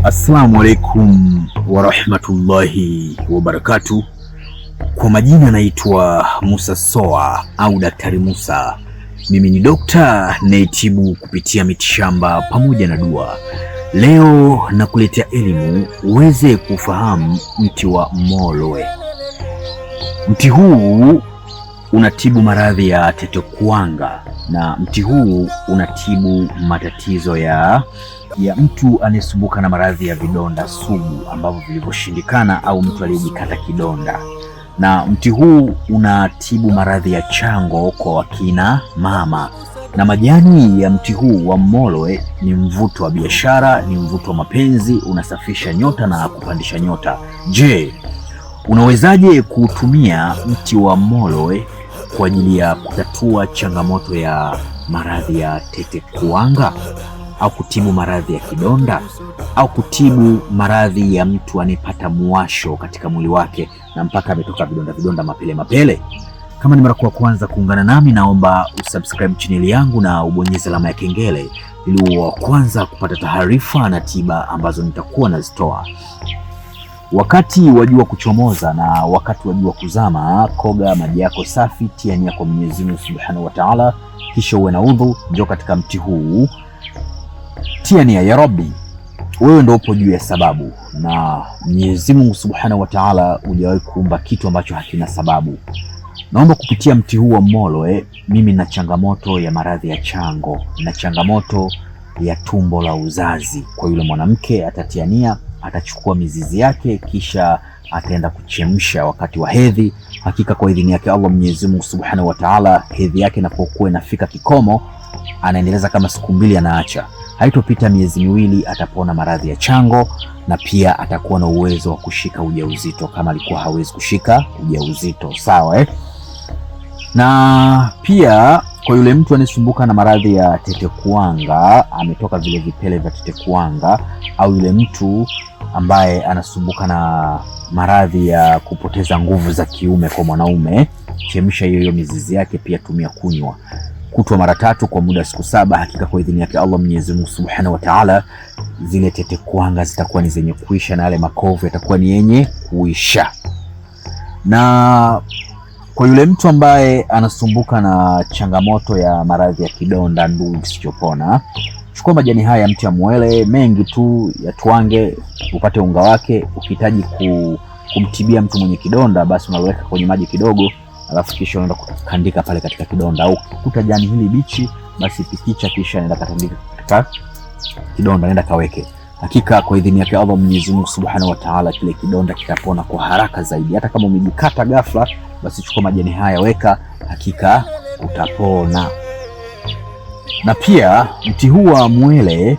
Assalamu alaikum warahmatullahi wabarakatuh. Kwa majina naitwa Musa Soa au Daktari Musa. Mimi ni dokta naitibu kupitia mitishamba pamoja na dua. Leo nakuletea elimu uweze kufahamu mti wa Moloe. Mti huu unatibu maradhi ya tetekuwanga na mti huu unatibu matatizo ya mtu anayesumbuka na maradhi ya vidonda sugu ambavyo vilivyoshindikana au mtu aliyejikata kidonda. Na mti huu unatibu maradhi ya chango kwa wakina mama. Na majani ya mti huu wa Moloe ni mvuto wa biashara, ni mvuto wa mapenzi, unasafisha nyota na kupandisha nyota. Je, unawezaje kutumia mti wa Moloe kwa ajili ya kutatua changamoto ya maradhi ya tetekuwanga au kutibu maradhi ya kidonda au kutibu maradhi ya mtu anayepata muwasho katika mwili wake na mpaka ametoka vidonda mapele? Kama ni mara ya kwanza kuungana nami, naomba usubscribe channel yangu na ubonyeze alama ya kengele ili uwe wa kwanza kupata taarifa na tiba ambazo nitakuwa nazitoa. Wakati wa jua kuchomoza na wakati wa jua kuzama, koga maji yako safi, tia nia kwa Mwenyezi Mungu Subhanahu wa Ta'ala, kisha uwe na udhu, njoo katika mti huu, tia nia ya Rabbi. Wewe ndio upo juu ya sababu, na Mwenyezi Mungu Subhanahu wa Ta'ala hujawahi kuumba kitu ambacho hakina sababu. Naomba kupitia mti huu wa Moloe, mimi na changamoto ya maradhi ya chango na changamoto ya tumbo la uzazi. Kwa yule mwanamke atatia nia, atachukua mizizi yake, kisha ataenda kuchemsha wakati wa hedhi. Hakika kwa idhini yake Allah Mwenyezi Mungu Subhanahu wa Ta'ala, hedhi yake inapokuwa inafika kikomo, anaendeleza kama siku 2 anaacha. Haitopita miezi 2 atapona maradhi ya chango, na pia atakuwa na uwezo wa kushika ujauzito kama alikuwa hawezi kushika ujauzito. Sawa Na pia kwa yule mtu anayesumbuka na maradhi ya tetekuwanga, ametoka vile vipele vya tetekuwanga, au yule mtu ambaye anasumbuka na maradhi ya kupoteza nguvu za kiume kwa mwanaume, chemsha hiyo mizizi yake, pia tumia kunywa kutwa mara 3 kwa muda siku 7. Hakika kwa idhini yake Allah Mwenyezi Mungu Subhanahu wa Ta'ala, zile tetekuwanga zitakuwa ni zenye kuisha na yale makovu yatakuwa ni yenye kuisha. Na kwa yule mtu ambaye anasumbuka na changamoto ya maradhi ya kidonda ndugu kisichopona, chukua majani haya ya mti wa mwele, mengi tu, yatwange upate unga wake. Ukihitaji kumtibia mtu mwenye kidonda, basi unaloweka kwenye maji kidogo, alafu kisha unaenda kutandika pale katika kidonda. Au kukuta jani hili bichi, basi pikicha, kisha nenda katandika katika kidonda, nenda kaweke. Hakika kwa idhini yake Allah Mwenyezi Mungu Subhanahu wa Ta'ala, kile kidonda kitapona kwa haraka zaidi. Hata kama umejikata ghafla, basi chukua majani haya weka, hakika utapona. Na pia mti huu wa mwele,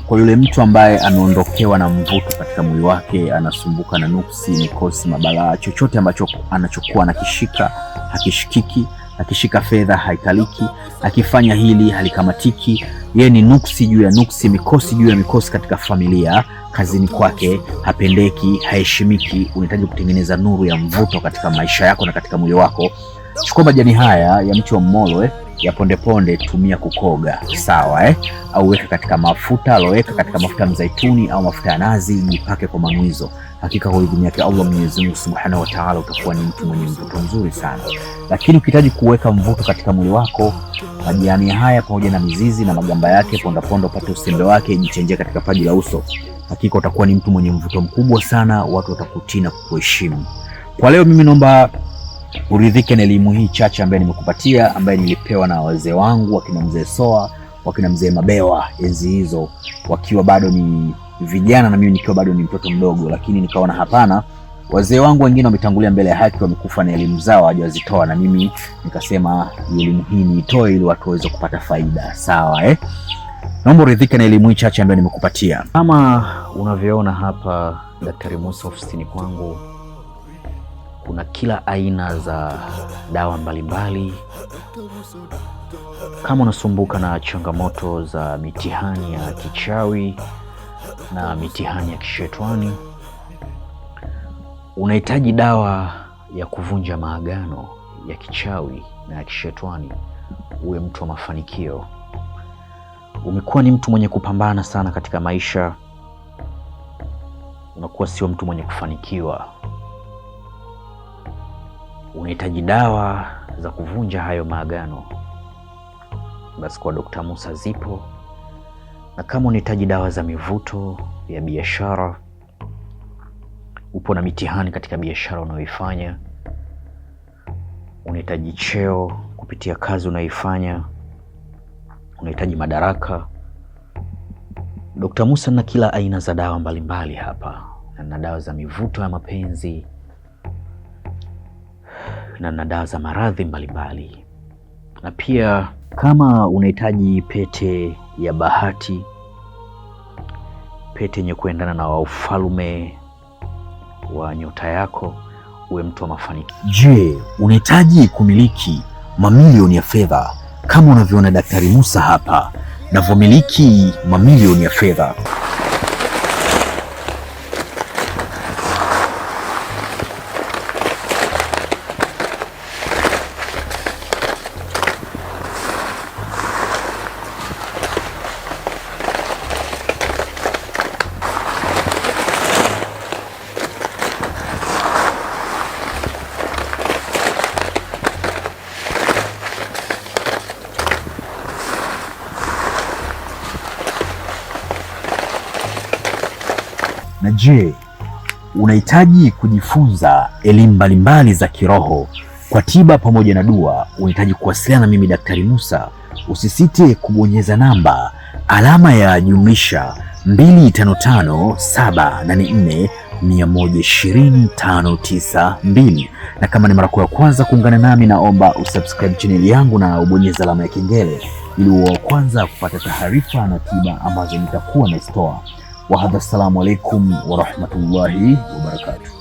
kwa yule mtu ambaye ameondokewa na mvuto katika mwili wake, anasumbuka na nuksi, mikosi, mabalaa, chochote ambacho anachokuwa anakishika hakishikiki, akishika fedha haikaliki, akifanya hili halikamatiki, yeye ni nuksi juu ya nuksi, mikosi juu ya mikosi katika familia, kazini kwake hapendeki, haheshimiki. Unahitaji kutengeneza nuru ya mvuto katika maisha yako na katika mwili wako. Chukua majani haya ya mti wa Moloe, ya ponde, tumia kukoga, sawa au weka katika mafuta, aloweka katika mafuta ya mzaituni au mafuta ya nazi, jipake kwa manuizo. Hakika kwa idhini yake Allah Mwenyezi Mungu Subhanahu wa Ta'ala, utakuwa ni mtu mwenye mvuto mzuri sana. Lakini ukihitaji kuweka mvuto katika mwili wako, majani haya pamoja na mizizi na magamba yake, ponda upate usembe wake, jichenjea katika paji la uso. Hakika utakuwa ni mtu mwenye mvuto mkubwa sana, watu watakutii na kukuheshimu. Kwa leo mimi naomba uridhike na elimu hii chache ambaye nimekupatia, ambaye nilipewa na wazee wangu, wakina mzee Soa, wakina mzee Mabewa, enzi hizo wakiwa bado ni vijana na mimi nikiwa bado ni mtoto mdogo. Lakini nikaona hapana, wazee wangu wengine wametangulia mbele ya haki, wamekufa na elimu zao hawajazitoa, na mimi nikasema elimu hii niitoe ili watu waweze kupata faida. Sawa Naomba uridhike na elimu hii chache ambayo nimekupatia. Kama unavyoona hapa Daktari Musa ofisini kwangu, kuna kila aina za dawa mbalimbali. Kama unasumbuka na changamoto za mitihani ya kichawi na mitihani ya kishetwani, unahitaji dawa ya kuvunja maagano ya kichawi na ya kishetwani, uwe mtu wa mafanikio, umekuwa ni mtu mwenye kupambana sana katika maisha, unakuwa sio mtu mwenye kufanikiwa. Unahitaji dawa za kuvunja hayo maagano, basi kwa Dr. Musa zipo. Na kama unahitaji dawa za mivuto ya biashara, upo na mitihani katika biashara unayoifanya, unahitaji cheo kupitia kazi unayoifanya, unahitaji madaraka, Dr. Musa na kila aina za dawa mbalimbali hapa. Na dawa za mivuto ya mapenzi, na dawa za maradhi mbalimbali. Na pia kama unahitaji pete ya bahati, pete yenye kuendana na ufalme wa nyota yako, uwe mtu wa mafanikio. Je, unahitaji kumiliki mamilioni ya fedha kama unavyoona Daktari Musa hapa navyomiliki mamilioni ya fedha? Na je, unahitaji kujifunza elimu mbalimbali za kiroho kwa tiba pamoja na dua? Unahitaji kuwasiliana na mimi Daktari Musa, usisite kubonyeza namba alama ya jumlisha 255784120592. Na kama ni mara yako ya kwanza kuungana nami, naomba usubscribe channel yangu na ubonyeze alama ya kengele ili uwe wa kwanza kupata taarifa na tiba ambazo nitakuwa nazitoa. Wahadha, assalamu alaikum warahmatullahi wabarakatuh.